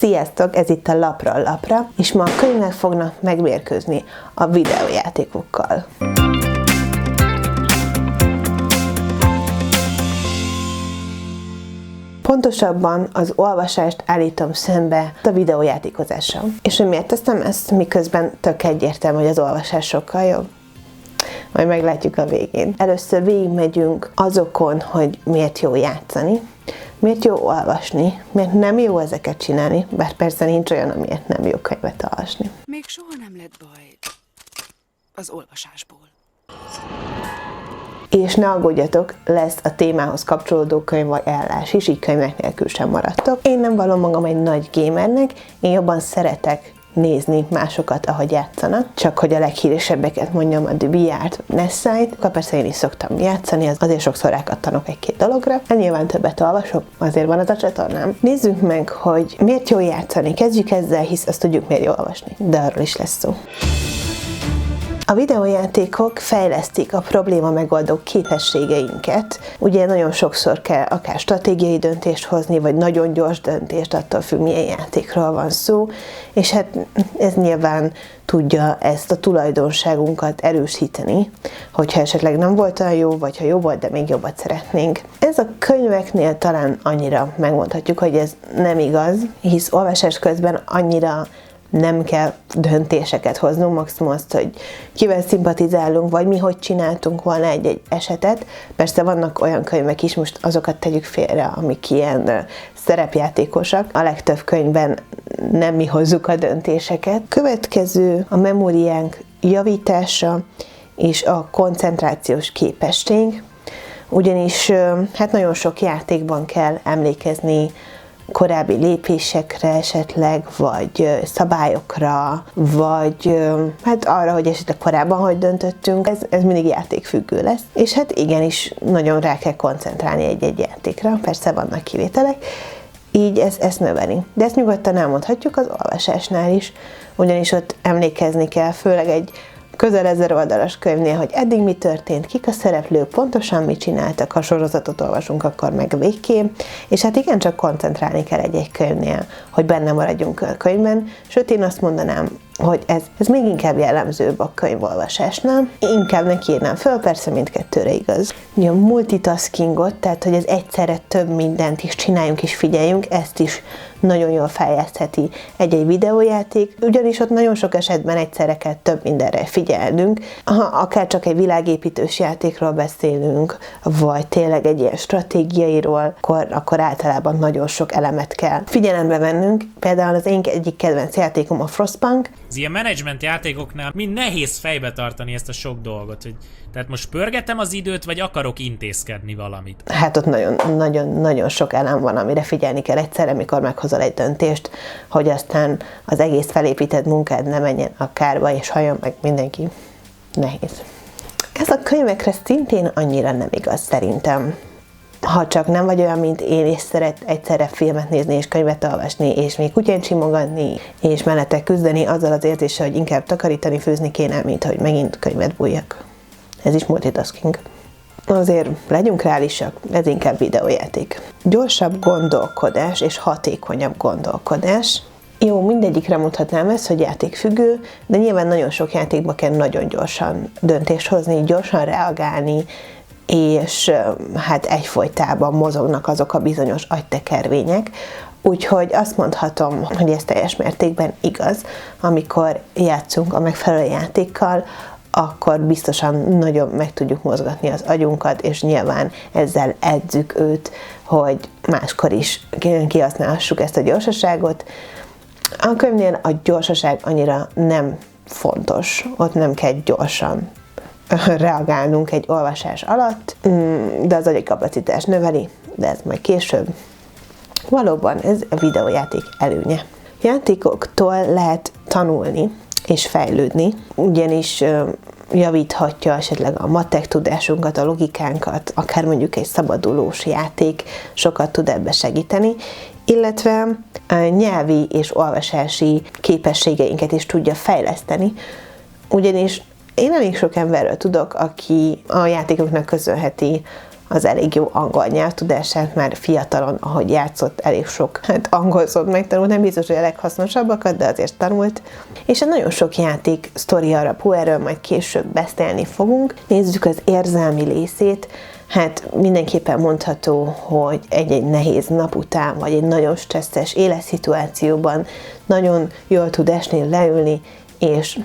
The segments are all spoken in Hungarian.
Sziasztok, ez itt a Lapról Lapra, és ma a könyvek fognak megmérkőzni a videójátékokkal. Pontosabban az olvasást állítom szembe a videójátékozással. És hogy miért teszem ezt, miközben tök egyértelmű, hogy az olvasás sokkal jobb? Majd meglátjuk a végén. Először végigmegyünk azokon, hogy miért jó játszani, miért jó olvasni, miért nem jó ezeket csinálni, bár persze nincs olyan, amiért nem jó könyvet olvasni. Még soha nem lett baj az olvasásból. És ne aggódjatok, lesz a témához kapcsolódó könyvajánlás is, így könyvek nélkül sem maradtok. Én nem vallom magam egy nagy gamernek, én jobban szeretek nézni másokat, ahogy játszanak. Csak hogy a leghíresebbeket mondjam, a The VR-t, Nessai-t, persze én is szoktam játszani, azért sokszor rákattanok egy-két dologra. Nyilván többet olvasok, azért van az a csatornám. Nézzük meg, hogy miért jó játszani. Kezdjük ezzel, hisz azt tudjuk, miért jó olvasni. De arról is lesz szó. A videójátékok fejlesztik a probléma megoldó képességeinket. Ugye nagyon sokszor kell akár stratégiai döntést hozni, vagy nagyon gyors döntést, attól függ, milyen játékról van szó, és hát ez nyilván tudja ezt a tulajdonságunkat erősíteni, hogyha esetleg nem volt olyan jó, vagy ha jó volt, de még jobbat szeretnénk. Ez a könyveknél talán annyira megmondhatjuk, hogy ez nem igaz, hisz olvasás közben annyira nem kell döntéseket hoznunk, maximum azt, hogy kivel szimpatizálunk, vagy mi hogy csináltunk volna egy esetet. Persze vannak olyan könyvek is, most azokat tegyük félre, amik ilyen szerepjátékosak. A legtöbb könyvben nem mi hozzuk a döntéseket. Következő a memóriánk javítása és a koncentrációs képesség, ugyanis hát nagyon sok játékban kell emlékezni korábbi lépésekre esetleg, vagy szabályokra, vagy hát arra, hogy esetleg korábban hogy döntöttünk, ez mindig játékfüggő lesz. És hát igenis nagyon rá kell koncentrálni egy-egy játékra, persze vannak kivételek, így ezt növeli. De ezt nyugodtan elmondhatjuk az olvasásnál is, ugyanis ott emlékezni kell, főleg egy közel 1000 oldalas könyvnél, hogy eddig mi történt, kik a szereplők, pontosan mit csináltak, ha sorozatot olvasunk, akkor meg végképp, és hát igencsak koncentrálni kell egy-egy könyvnél, hogy benne maradjunk a könyvben, sőt én azt mondanám, hogy ez még inkább jellemzőbb a könyvolvasásnál. Inkább neki írnám föl, persze mindkettőre igaz. A multitaskingot, tehát hogy az egyszerre több mindent is csináljunk és figyeljünk, ezt is nagyon jól fejlesztheti egy-egy videójáték, ugyanis ott nagyon sok esetben egyszerre kell több mindenre figyelnünk. Ha akár csak egy világépítős játékról beszélünk, vagy tényleg egy ilyen stratégiairól, akkor általában nagyon sok elemet kell figyelembe vennünk. Például az én egyik kedvenc játékom a Frostpunk. Az ilyen menedzsment játékoknál mind nehéz fejbe tartani ezt a sok dolgot, hogy tehát most pörgetem az időt, vagy akarok intézkedni valamit. Hát ott nagyon sok elem van, amire figyelni kell egyszerre, mikor meghozol egy döntést, hogy aztán az egész felépített munkád ne menjen a kárba, és halljon meg mindenki. Nehéz. Ez a könyvekre szintén annyira nem igaz szerintem. Ha csak nem vagy olyan, mint én, és szeret egyszerre filmet nézni, és könyvet olvasni, és még kutyán csimogatni, és mellette küzdeni azzal az érzéssel, hogy inkább takarítani, főzni kéne, mint hogy megint könyvet bújjak. Ez is multitasking. Azért legyünk reálisak, ez inkább videójáték. Gyorsabb gondolkodás és hatékonyabb gondolkodás. Jó, mindegyikre mondhatnám ezt, hogy játékfüggő, de nyilván nagyon sok játékban kell nagyon gyorsan döntést hozni, gyorsan reagálni, és hát egyfolytában mozognak azok a bizonyos agytekervények. Úgyhogy azt mondhatom, hogy ez teljes mértékben igaz, amikor játszunk a megfelelő játékkal, akkor biztosan nagyon meg tudjuk mozgatni az agyunkat, és nyilván ezzel edzük őt, hogy máskor is kihasználhassuk ezt a gyorsaságot. A könyvnél a gyorsaság annyira nem fontos, ott nem kell gyorsan reagálnunk egy olvasás alatt, de az agyi kapacitás növeli, de ez majd később. Valóban ez a videójáték előnye. Játékoktól lehet tanulni és fejlődni, ugyanis javíthatja esetleg a matek tudásunkat, a logikánkat, akár mondjuk egy szabadulós játék sokat tud ebbe segíteni, illetve a nyelvi és olvasási képességeinket is tudja fejleszteni, ugyanis én elég sok emberről tudok, aki a játékoknak köszönheti az elég jó angol nyelvtudását, már fiatalon, ahogy játszott, elég sok angol szót megtanult, nem biztos, hogy a leghasznosabbakat, de azért tanult. És nagyon sok játék sztori alapú, erről majd később beszélni fogunk. Nézzük az érzelmi részét. Hát mindenképpen mondható, hogy egy nehéz nap után, vagy egy nagyon stresszes életszituációban nagyon jól tud esni, leülni, és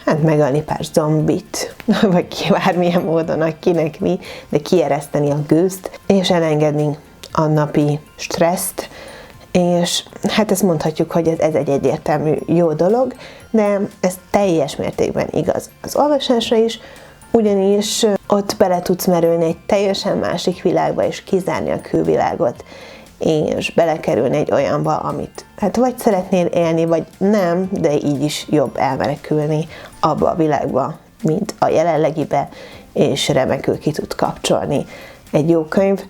hát megölni pár zombit, vagy bármilyen módon, kinek mi, de kiereszteni a gőzt, és elengedni a napi stresszt, és hát ezt mondhatjuk, hogy ez egy egyértelmű jó dolog, de ez teljes mértékben igaz az olvasásra is, ugyanis ott bele tudsz merülni egy teljesen másik világba, és kizárni a külvilágot, és belekerülni egy olyanba, amit hát vagy szeretnél élni, vagy nem, de így is jobb elmenekülni abba a világba, mint a jelenlegibe, és remekül ki tud kapcsolni egy jó könyv.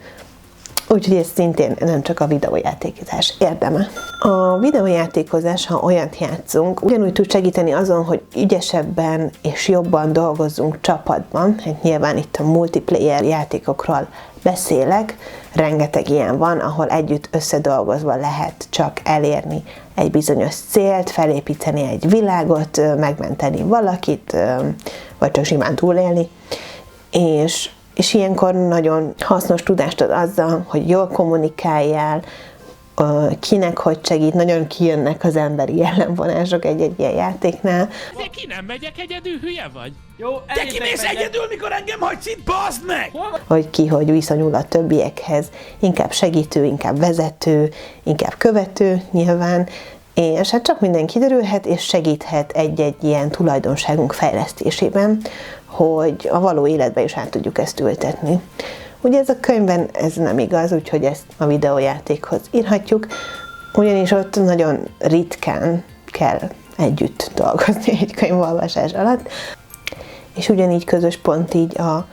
Úgyhogy ez szintén nem csak a videójátékozás érdeme. A videójátékozás, ha olyat játszunk, ugyanúgy tud segíteni azon, hogy ügyesebben és jobban dolgozzunk csapatban. Hát nyilván itt a multiplayer játékokról beszélek, rengeteg ilyen van, ahol együtt összedolgozva lehet csak elérni egy bizonyos célt, felépíteni egy világot, megmenteni valakit, vagy csak simán túlélni. És ilyenkor nagyon hasznos tudást ad azzal, hogy jól kommunikáljál, kinek hogy segít, nagyon kijönnek az emberi ellenvonások egy ilyen játéknál. De ki nem megyek egyedül, hülye vagy? Jó, Te kimész egyedül, mikor engem hagysz itt, bazd meg! Hogy ki hogy viszonyul a többiekhez, inkább segítő, inkább vezető, inkább követő nyilván, és hát csak minden kiderülhet, és segíthet egy-egy ilyen tulajdonságunk fejlesztésében, hogy a való életbe is át tudjuk ezt ültetni. Ugye ez a könyvben ez nem igaz, úgyhogy ezt a videójátékhoz írhatjuk, ugyanis ott nagyon ritkán kell együtt dolgozni egy könyvolvasás alatt, és ugyanígy közös pont így a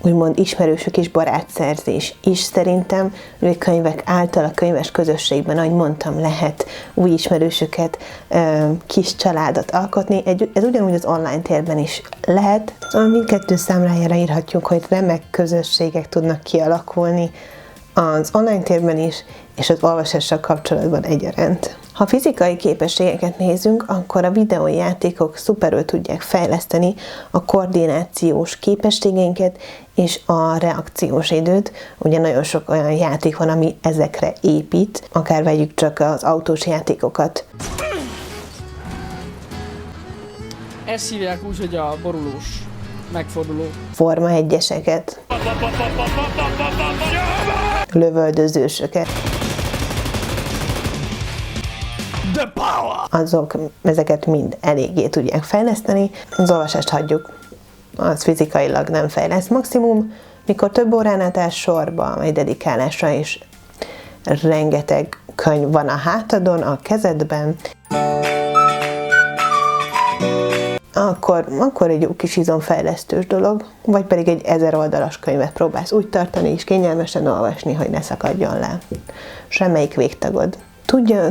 úgymond ismerősök és barátszerzés is szerintem, hogy könyvek által a könyves közösségben, ahogy mondtam, lehet új ismerősöket, kis családot alkotni. Ez ugyanúgy az online térben is lehet. Szóval mindkettő számlájára írhatjuk, hogy remek közösségek tudnak kialakulni az online térben is, és az olvasással kapcsolatban egyaránt. Ha fizikai képességeket nézünk, akkor a videójátékok szuperül tudják fejleszteni a koordinációs képességeinket és a reakciós időt. Ugye nagyon sok olyan játék van, ami ezekre épít, akár vegyük csak az autós játékokat. Ezt hívják úgy, hogy a borulós, megforduló. Forma 1-eseket, lövöldözősöket. Ezeket mind eléggé tudják fejleszteni. Az olvasást hagyjuk, az fizikailag nem fejleszt. Maximum, mikor több órán át áll sorba, egy dedikálásra is rengeteg könyv van a hátadon, a kezedben, akkor egy jó kis izomfejlesztős dolog, vagy pedig egy 1000 oldalas könyvet próbálsz úgy tartani és kényelmesen olvasni, hogy ne szakadjon le. Semmelyik végtagod.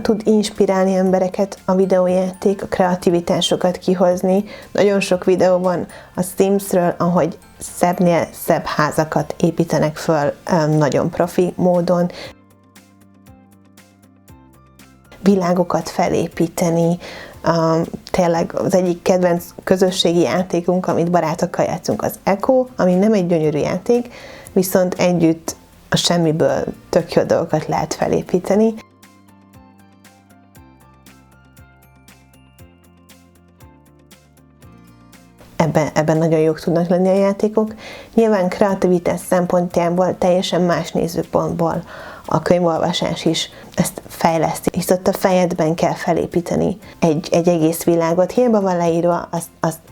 Tud inspirálni embereket a videójáték, a kreativitásokat kihozni. Nagyon sok videó van a Simsről, ahogy szebbnél szebb házakat építenek föl nagyon profi módon. Világokat felépíteni. Tényleg az egyik kedvenc közösségi játékunk, amit barátokkal játszunk, az Echo, ami nem egy gyönyörű játék, viszont együtt a semmiből tök jó dolgokat lehet felépíteni. Ebben nagyon jók tudnak lenni a játékok. Nyilván kreativitás szempontjából teljesen más nézőpontból a könyvolvasás is ezt fejleszti, hisz ott a fejedben kell felépíteni egy egész világot. Hiába van leírva,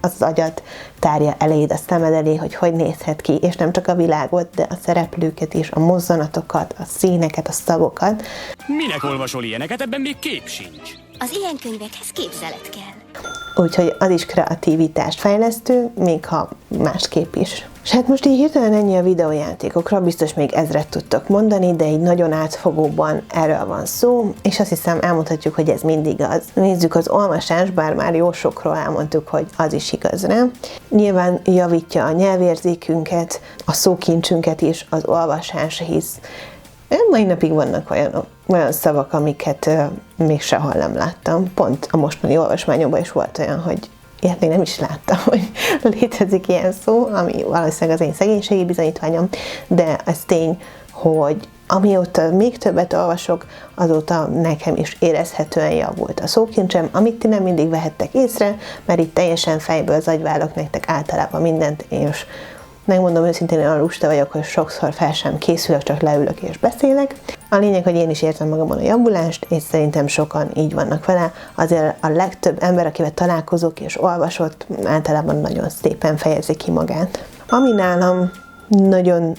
az agyad tárja eléd, a szemed elé, hogy nézhet ki, és nem csak a világot, de a szereplőket is, a mozzanatokat, a színeket, a szavokat. Minek olvasol ilyeneket? Ebben még kép sincs. Az ilyen könyvekhez képzelet kell. Úgyhogy az is kreativitást fejlesztő, még ha másképp is. És hát most így hirtelen ennyi a videójátékokra, biztos még ezret tudtok mondani, de így nagyon átfogóban erről van szó, és azt hiszem elmondhatjuk, hogy ez mindig az. Nézzük az olvasást, bár már jó sokról elmondtuk, hogy az is igaz rá. Nyilván javítja a nyelvérzékünket, a szókincsünket is az olvasás, hisz mai napig vannak olyan szavak, amiket még sehol nem láttam. Pont a mostani olvasmányomban is volt olyan, hogy ilyet még nem is láttam, hogy létezik ilyen szó, ami valószínűleg az én szegénységi bizonyítványom, de ez tény, hogy amióta még többet olvasok, azóta nekem is érezhetően javult a szókincsem, amit ti nem mindig vehettek észre, mert itt teljesen fejből zagyválok nektek általában mindent, és megmondom őszintén, olyan lusta vagyok, hogy sokszor fel sem készülök, csak leülök és beszélek. A lényeg, hogy én is értem magamon a javulást, és szerintem sokan így vannak vele. Azért a legtöbb ember, akivel találkozok és olvasott, általában nagyon szépen fejezi ki magát. Ami nálam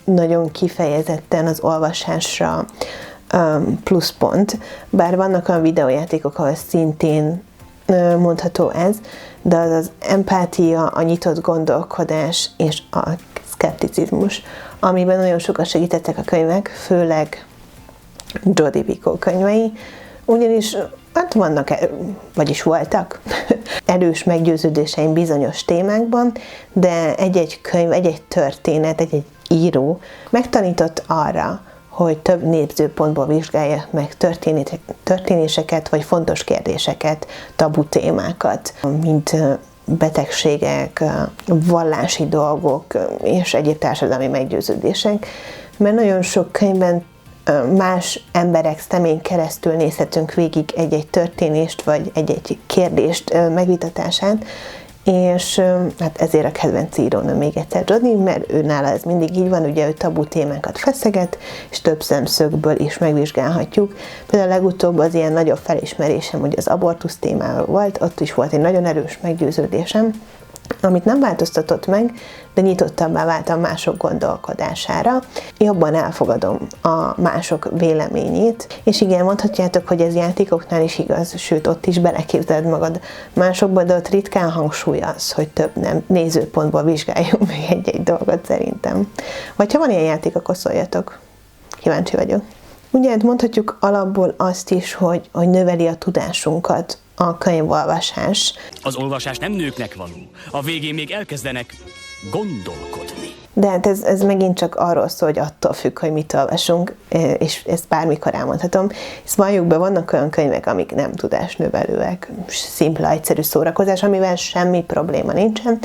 nagyon kifejezetten az olvasásra pluszpont, bár vannak olyan videójátékok, ahol szintén mondható ez, de az empátia, a nyitott gondolkodás és a szkepticizmus, amiben nagyon sokat segítettek a könyvek, főleg Jodi Picoult könyvei, ugyanis hát vannak, vagyis voltak erős meggyőződéseim bizonyos témákban, de egy-egy könyv, egy-egy történet, egy-egy író megtanított arra, hogy több nézőpontból vizsgálja meg történéseket, vagy fontos kérdéseket, tabu témákat, mint betegségek, vallási dolgok és egyéb társadalmi meggyőződések, mert nagyon sok könyvben más emberek szemén keresztül nézhetünk végig egy-egy történést, vagy egy-egy kérdést megvitatását, és hát ezért a kedvenc írónőm még egyszer Jodi, mert nála ez mindig így van, ugye ő tabu témákat feszeget, és több szemszögből is megvizsgálhatjuk. Például legutóbb az ilyen nagyobb felismerésem, hogy az abortusz témáról volt, ott is volt egy nagyon erős meggyőződésem, amit nem változtatott meg, de nyitottabbá váltam mások gondolkodására. Jobban elfogadom a mások véleményét, és igen, mondhatjátok, hogy ez játékoknál is igaz, sőt, ott is beleképzeled magad másokba, de ott ritkán hangsúly az, hogy több nem nézőpontból vizsgáljunk meg egy-egy dolgot szerintem. Vagy ha van ilyen játék, akkor szóljatok. Kíváncsi vagyok. Ugye hát mondhatjuk alapból azt is, hogy növeli a tudásunkat a könyvolvasás. Az olvasás nem nőknek való. A végén még elkezdenek gondolkodni. De hát ez megint csak arról szól, hogy attól függ, hogy mit olvasunk, és ezt bármikor elmondhatom. Ezt valljuk be, vannak olyan könyvek, amik nem tudásnövelőek, szimpla, egyszerű szórakozás, amivel semmi probléma nincsen.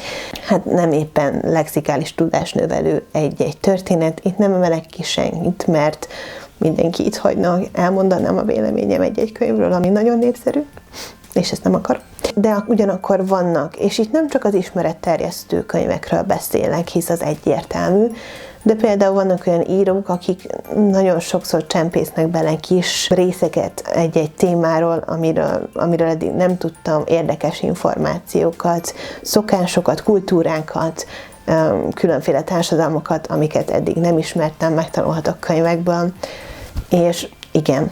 Hát nem éppen lexikális tudásnövelő egy-egy történet, itt nem emelek ki senkit, mert mindenki itt hagyna, elmondanám a véleményem egy-egy könyvről, ami nagyon népszerű, és ezt nem akarom. De ugyanakkor vannak, és itt nem csak az ismeretterjesztő könyvekről beszélek, hisz az egyértelmű, de például vannak olyan írók, akik nagyon sokszor csempésznek bele kis részeket egy-egy témáról, amiről eddig nem tudtam, érdekes információkat, szokásokat, kultúrákat, különféle társadalmakat, amiket eddig nem ismertem, megtanulhatok könyvekből, és igen,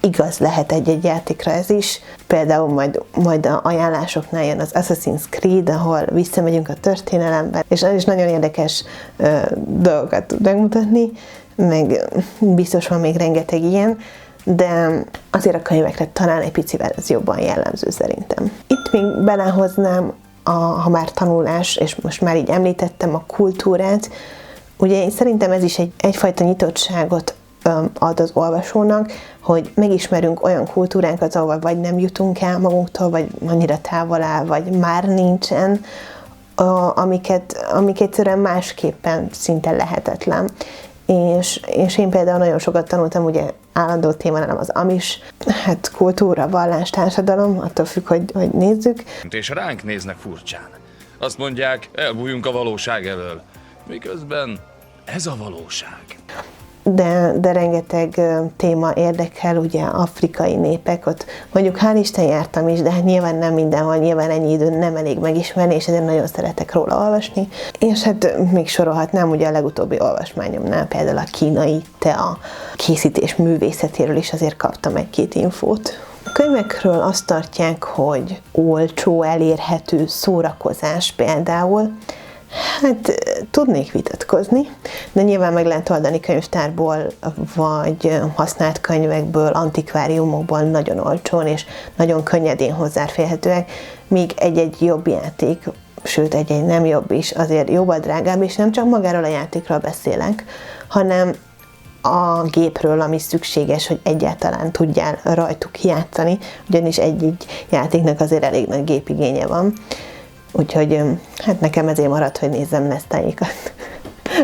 igaz lehet egy-egy játékra ez is. Például majd a ajánlásoknál jön az Assassin's Creed, ahol visszamegyünk a történelemben, és az is nagyon érdekes dolgokat tud megmutatni, meg biztos van még rengeteg ilyen, de azért a könyvekre talán egy picivel ez jobban jellemző szerintem. Itt még belehoznám, ha már tanulás, és most már így említettem a kultúrát, ugye én szerintem ez is egyfajta nyitottságot ad az olvasónak, hogy megismerünk olyan kultúránkat, ahol vagy nem jutunk el magunktól, vagy annyira távol áll, vagy már nincsen, amik egyszerűen másképpen szinte lehetetlen. És én például nagyon sokat tanultam, ugye állandó téma nálam az amis, hát kultúra, vallás, társadalom, attól függ, hogy nézzük. És ránk néznek furcsán. Azt mondják, elbújjunk a valóság elől. Miközben ez a valóság. De rengeteg téma érdekel, ugye afrikai népek, ott mondjuk hál' Isten jártam is, de hát nyilván nem mindenhol, nyilván ennyi időn nem elég megismerni, és ezért nagyon szeretek róla olvasni. És hát még sorolhatnám, ugye a legutóbbi olvasmányomnál például a kínai tea készítés művészetéről is azért kaptam egy-két infót. A könyvekről azt tartják, hogy olcsó, elérhető szórakozás például. Hát tudnék vitatkozni, de nyilván meg lehet oldani könyvtárból, vagy használt könyvekből, antikváriumokból nagyon olcsón és nagyon könnyedén hozzáférhetőek, míg egy-egy jobb játék, sőt egy-egy nem jobb is, azért jóval drágább, és nem csak magáról a játékról beszélek, hanem a gépről, ami szükséges, hogy egyáltalán tudjál rajtuk játszani, ugyanis egy-egy játéknak azért elég nagy gépigénye van. Úgyhogy hát nekem ezért maradt, hogy nézzem Nesztáikat,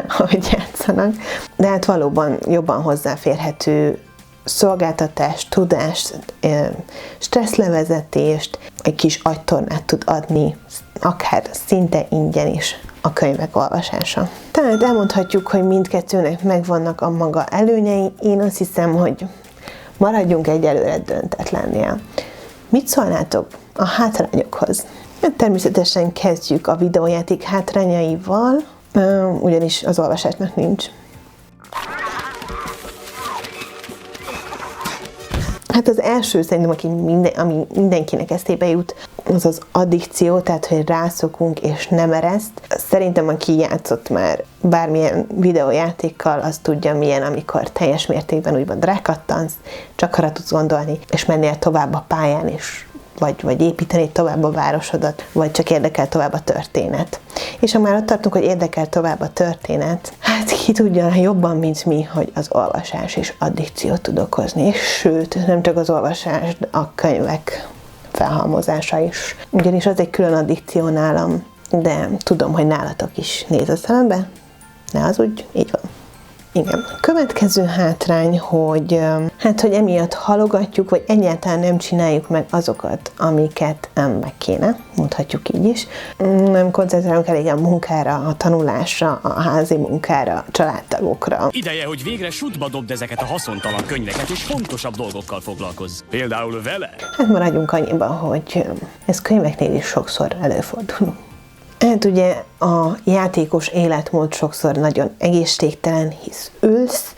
ahogy játszanak. De hát valóban jobban hozzáférhető szolgáltatást, tudást, stresszlevezetést, egy kis agytornát tud adni, akár szinte ingyen is a könyvek olvasása. Tehát elmondhatjuk, hogy mindkettőnek megvannak a maga előnyei. Én azt hiszem, hogy maradjunk egyelőre döntetlennél. Mit szólnátok a hátrányokhoz? Természetesen kezdjük a videójáték hátrányaival, ugyanis az olvasásnak nincs. Hát az első szerintem, ami mindenkinek eszébe jut, az az addikció, tehát hogy rászokunk és nem ereszt. Szerintem aki játszott már bármilyen videójátékkal, az tudja milyen, amikor teljes mértékben úgymond rákattansz, csak arra tudsz gondolni, és mennél tovább a pályán is. Vagy építeni tovább a városodat, vagy csak érdekel tovább a történet. És ha már ott tartunk, hogy érdekel tovább a történet, hát ki tudja jobban, mint mi, hogy az olvasás is addikciót tud okozni. És sőt, nem csak az olvasás, de a könyvek felhalmozása is. Ugyanis az egy külön addikció nálam, de tudom, hogy nálatok is néz a szemembe. Ne hazudj, így van. Igen. Következő hátrány, hogy emiatt halogatjuk, vagy egyáltalán nem csináljuk meg azokat, amiket meg kéne, mondhatjuk így is. Nem koncentrálunk elég a munkára, a tanulásra, a házi munkára, a családtagokra. Ideje, hogy végre sútba dobd ezeket a haszontalan könyveket, és fontosabb dolgokkal foglalkozz. Például vele. Hát maradjunk annyiban, hogy ez könyveknél is sokszor előfordul. Hát ugye a játékos életmód sokszor nagyon egészségtelen, hisz ülsz,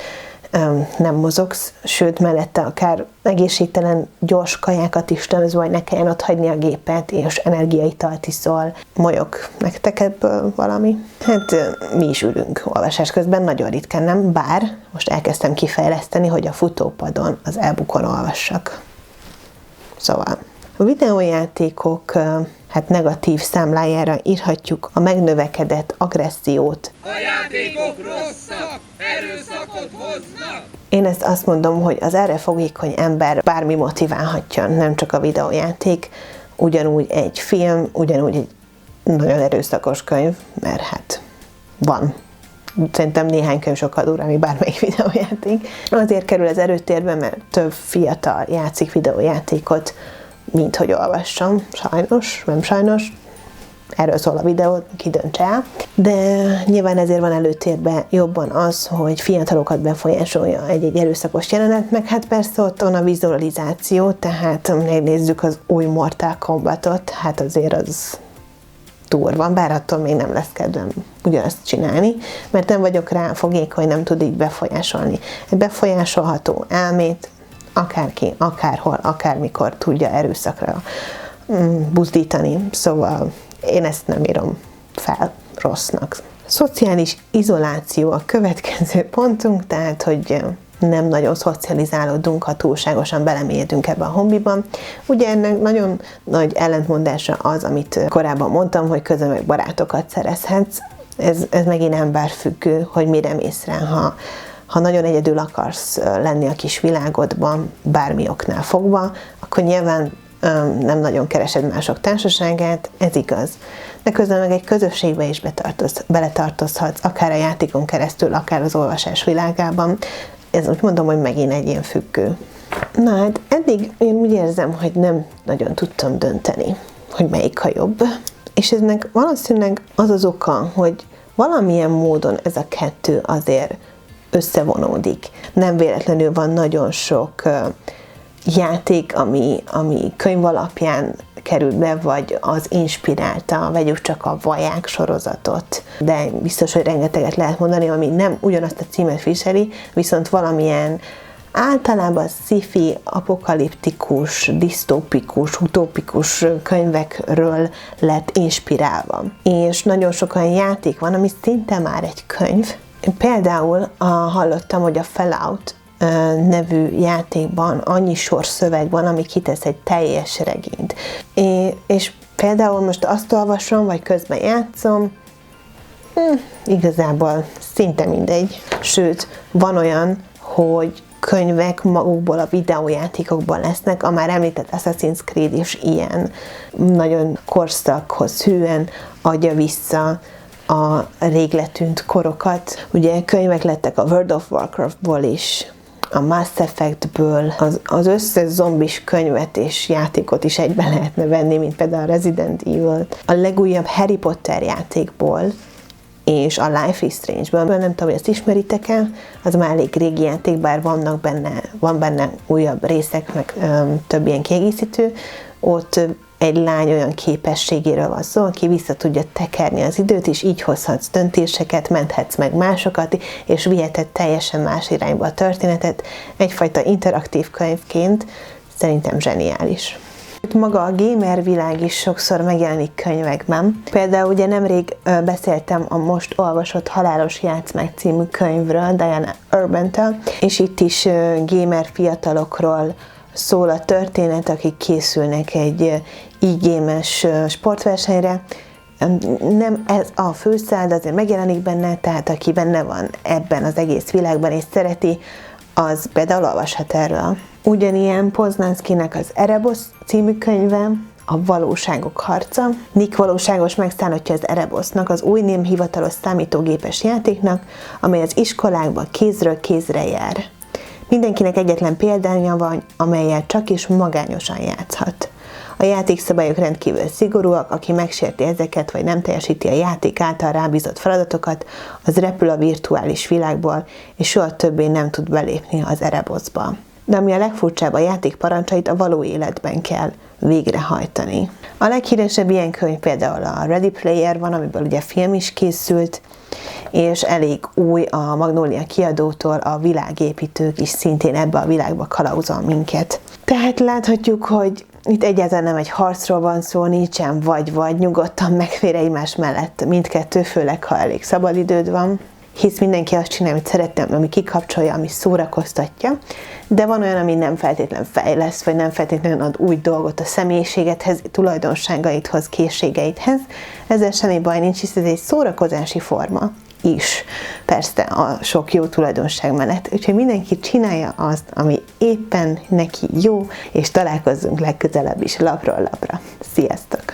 nem mozogsz, sőt mellette akár egészségtelen gyors kajákat is tömsz, vagy ne kelljen ott hagyni a gépet, és energiaitalt iszol. Molyog nektek ebből valami? Hát mi is ülünk olvasás közben, nagyon ritkán nem, bár most elkezdtem kifejleszteni, hogy a futópadon az e-bookon olvassak. Szóval a videójátékok negatív számlájára írhatjuk a megnövekedett agressziót. A játékok rosszak, erőszakot hoznak! Én ezt azt mondom, hogy az erre fogékony ember bármi motiválhatja, nem csak a videójáték, ugyanúgy egy film, ugyanúgy egy nagyon erőszakos könyv, mert hát van. Szerintem néhány könyv sokkal durvább, mint bármelyik videójáték. Azért kerül az előtérbe, mert több fiatal játszik videójátékot, mint hogy olvassam, sajnos, nem sajnos, erről szól a videó, ki döntse el. De nyilván ezért van előtérben jobban az, hogy fiatalokat befolyásolja egy erőszakos jelenet, meg hát persze ott van a vizualizáció, tehát megnézzük az új Mortal Kombatot, hát azért az durva, bár attól még nem lesz kedvem ugyanazt csinálni, mert nem vagyok rá fogékony, nem tud így befolyásolni. Egy befolyásolható elmét akárki, akárhol, akármikor tudja erőszakra buzdítani. Szóval én ezt nem írom fel rossznak. Szociális izoláció a következő pontunk, tehát hogy nem nagyon szocializálódunk, ha túlságosan belemélyedünk ebbe a hobbiban. Ugye ennek nagyon nagy ellentmondása az, amit korábban mondtam, hogy közben meg barátokat szerezhetsz. Ez megint emberfüggő, hogy mire mész rá, ha nagyon egyedül akarsz lenni a kis világodban, bármi oknál fogva, akkor nyilván nem nagyon keresed mások társaságát, ez igaz. De közben meg egy közösségbe is beletartozhatsz, akár a játékon keresztül, akár az olvasás világában. Ez úgy mondom, hogy megint egyénfüggő. Na hát eddig én úgy érzem, hogy nem nagyon tudtam dönteni, hogy melyik a jobb. És eznek valószínűleg az az oka, hogy valamilyen módon ez a kettő azért összevonódik. Nem véletlenül van nagyon sok játék, ami könyv alapján került be, vagy az inspirálta, vegyük csak a Vaják sorozatot. De biztos, hogy rengeteget lehet mondani, ami nem ugyanazt a címet viseli, viszont valamilyen általában sci-fi, apokaliptikus, disztópikus, utópikus könyvekről lett inspirálva. És nagyon sok olyan játék van, ami szinte már egy könyv. Például hallottam, hogy a Fallout nevű játékban annyi sorszöveg van, ami kitesz egy teljes regényt. És például most azt olvasom, vagy közben játszom, igazából szinte mindegy. Sőt, van olyan, hogy könyvek magukból a videójátékokból lesznek, a már említett Assassin's Creed is ilyen nagyon korszakhoz hűen adja vissza a rég letűnt korokat. Ugye könyvek lettek a World of Warcraftból is, a Mass Effectből, az összes zombis könyvet és játékot is egyben lehetne venni, mint például a Resident Evil. A legújabb Harry Potter játékból és a Life is Strange-ből, nem tudom, hogy ezt ismeritek-e, az már elég régi játék, bár van benne újabb részek, meg több ilyen kiegészítő. Ott egy lány olyan képességéről van szó, aki vissza tudja tekerni az időt, és így hozhatsz döntéseket, menthetsz meg másokat, és viheted teljesen más irányba a történetet. Egyfajta interaktív könyvként szerintem zseniális. Maga a gamer világ is sokszor megjelenik könyvekben. Például ugye nemrég beszéltem a most olvasott Halálos Játszmák című könyvről, Diana Urbantől, és itt is gamer fiatalokról szól a történet, akik készülnek egy e-games sportversenyre. Nem ez a főszál, de azért megjelenik benne, tehát aki benne van ebben az egész világban és szereti, az például olvashat erről. Ugyanilyen Poznanszkinek az Erebos című könyve, a Valóságok harca. Nick valóságos megszállhatja az Erebosnak, az új nem hivatalos számítógépes játéknak, amely az iskolákban kézről kézre jár. Mindenkinek egyetlen példánya van, amellyel csak is magányosan játszhat. A játékszabályok rendkívül szigorúak, aki megsérti ezeket, vagy nem teljesíti a játék által rábízott feladatokat, az repül a virtuális világból, és soha többé nem tud belépni az Erebosba. De ami a legfurcsább, a játék parancsait a való életben kell végrehajtani. A leghíresebb ilyen könyv például a Ready Player van, amiből ugye film is készült, és elég új a Magnolia kiadótól, a Világépítők is szintén ebbe a világba kalauzol minket. Tehát láthatjuk, hogy itt egyáltalán nem egy harcról van szó, nincsen vagy-vagy, nyugodtan megfér egymás mellett mindkettő, főleg ha elég szabadidőd van. Hisz mindenki azt csinálja, amit szeretne, ami kikapcsolja, ami szórakoztatja, de van olyan, ami nem feltétlenül fejleszt, vagy nem feltétlenül ad új dolgot a személyiségedhez, tulajdonságaidhoz, készségeidhez. Ezzel semmi baj nincs, hisz ez egy szórakozási forma is, persze a sok jó tulajdonság mellett. Úgyhogy mindenki csinálja azt, ami éppen neki jó, és találkozzunk legközelebb is lapról lapra. Sziasztok!